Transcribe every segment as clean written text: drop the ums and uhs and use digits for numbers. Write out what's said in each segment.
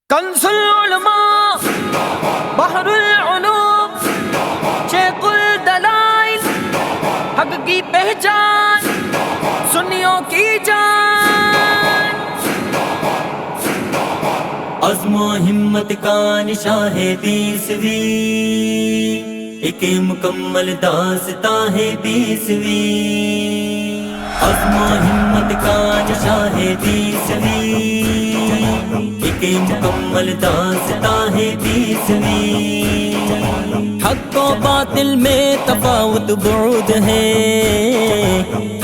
کنز العلماء بحر العلوم شیخ الدلائل حق کی پہچان سنیوں کی جان، عزم و ہمت کا نشاں ہے 20ویں، ایک مکمل داستاں ہے 20ویں، عزم و ہمت کا نشاں ہے 20ویں، ایک مکمل داستاں ہے 20ویں، حق و باطل میں تفاوت بعد ہے،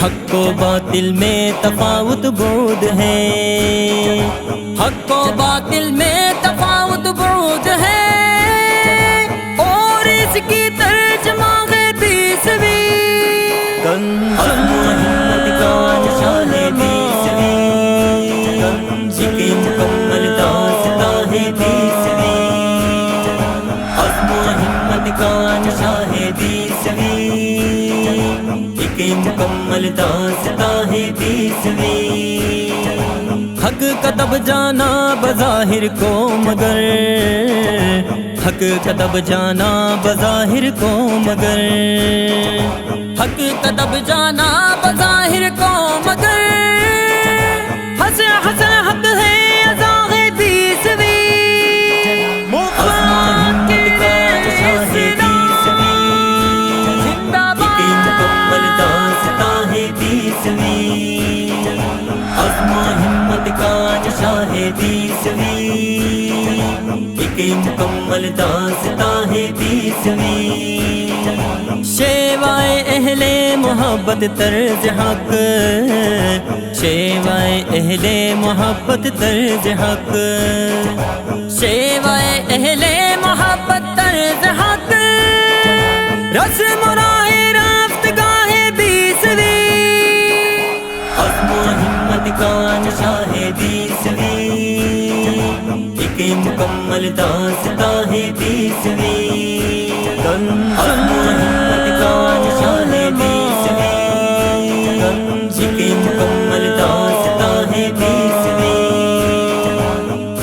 حق و باطل میں تفاوت بعد ہے، حق و باطل میں تفاوت بعد ہے، اور اس کی ترجمہ ہے 20ویں، عزم و ہمت کا نشاں ہے 20ویں، ایک مکمل داستاں ہے 20ویں، عزم و ہمت کا نشاں ہے 20ویں، ایک مکمل داستاں ہے 20ویں، حق کا دب جانا بظاہر کو مگر، حق کا دب جانا بظاہر کو مگر، حق کا دب جانا بظاہر کو مگر، حسن حسن حق ہے اذا ہے 20ویں، ہمت کا نشاں ہے 20ویں، زندہ ایک باد مکمل داستاں ہے 20ویں، عزم و ہمت کا نشاں ہے 20ویں، ایک مکمل داستاں ہے 20ویں، شیوائے اہل محبت طرز حق، شیوائے اہل محبت طرز حق، شیوائے اہل محبت طرز حق، رسم راہ رفت گاہ 20ویں، عزم و ہمت کا نشاں ہے 20ویں، ایک مکمل داستاں ہے 20ویں، عزم و ہمت کا نشاں ہے 20ویں، ایک مکمل داستاں ہے 20ویں،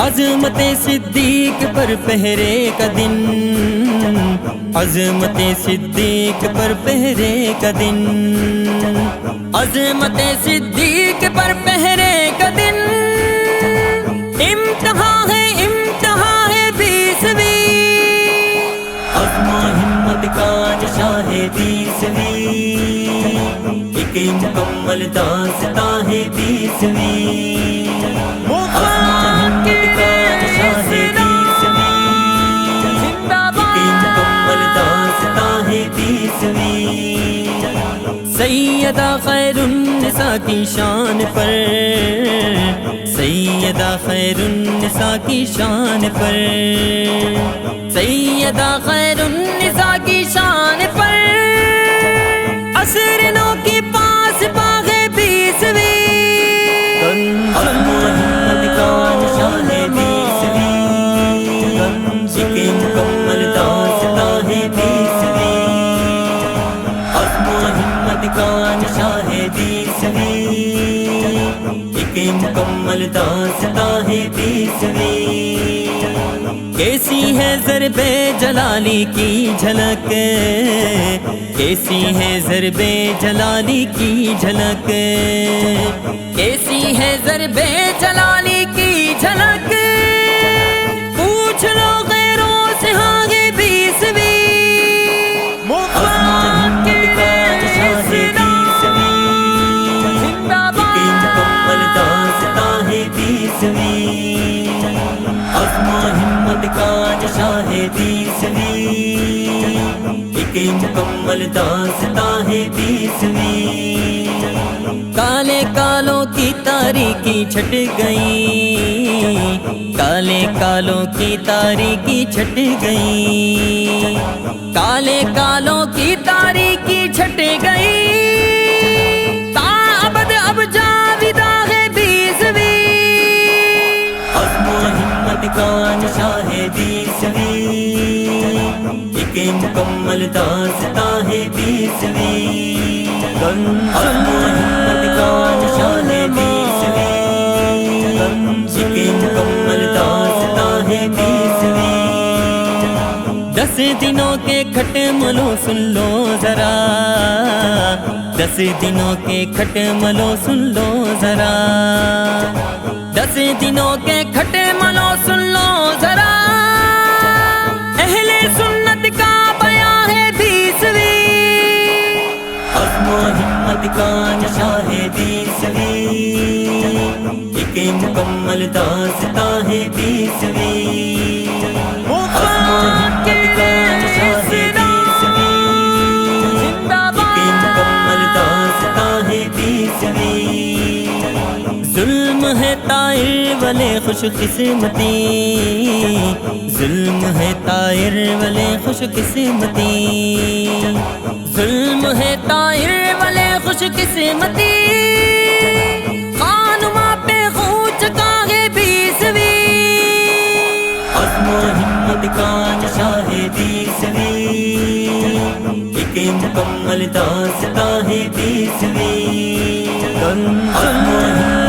عظمت صدیق پر پہرے کا دن، عظمت صدیق پر پہرے کا دن، عظمت صدیق پر پہرے کا دن، امتحان ہے 20ویں، عزم و ہمت کا نشاں ہے 20ویں، ایک مکمل داستاں ہے 20ویں، عزم و ہمت کا نشاں ہے 20ویں، زندہ ایک باد مکمل داستاں ہے 20ویں، سیدہ خیر النساء کی شان پر، سیدہ خیر النساء کی شان پر، سیدہ خیر النساء کی شان پر، عصر نو کی پاس باغ 20ویں، عزم و ہمت کا نشاں ہے 20ویں، ایک مکمل داستاں ہے 20ویں، عزم و ہمت کا نشاں ہے 20ویں، ایک مکمل داستاں ہے 20ویں، کیسی ہے ضرب جلالی کی جھلک، کیسی ہے ضرب جلالی کی جھلک، کیسی ہے ضرب جلالی کی جھلک، پوچھ لو غیروں سے ہاں ہے 20ویں، عزم و ہمت کا نشاں ہے 20ویں، زندہ ایک باد مکمل داستاں ہے 20ویں، عزم و ہمت کا نشاں ہے 20ویں، ایک مکمل داستاں ہے 20ویں، کالے کالوں کی تاریکی چھٹ گئی، کالے کالوں کی تاریکی چھٹ گئی، کالے کالوں کی تاریکی چھٹ گئی، تا ابد اب جاویدہ ہے 20ویں، عزم و ہمت کا نشاں ہے 20ویں، ایک مکمل داستاں ہے 20ویں، عزم و ہمت کا نشاں ہے 20ویں، ایک مکمل داستاں دنوں کے کھٹے ملو سن لو ذرا 10 دنوں کے کھٹے ملو سن لو ذرا 10 دنوں کے کھٹے ملو سن لو ذرا اہل سنت کا بیان ہے 20ویں عزم و ہمت کا نشہ ہے 20ویں ایک مکمل داستان ہے 20ویں عزم و ہمت کا نشہ ہے 20ویں ایک مکمل داستان ہے 20ویں ظلم ہے طائر والے خوش قسمتی ظلم ہے طائر والے خوش قسمتی ظلم ہے طائر والے خوش قسمتی خانماں پہ خوچ کا ہے 20ویں عزم و ہمت کا نشہ ہے 20ویں ایک مکمل داستان ہے 20ویں عزم و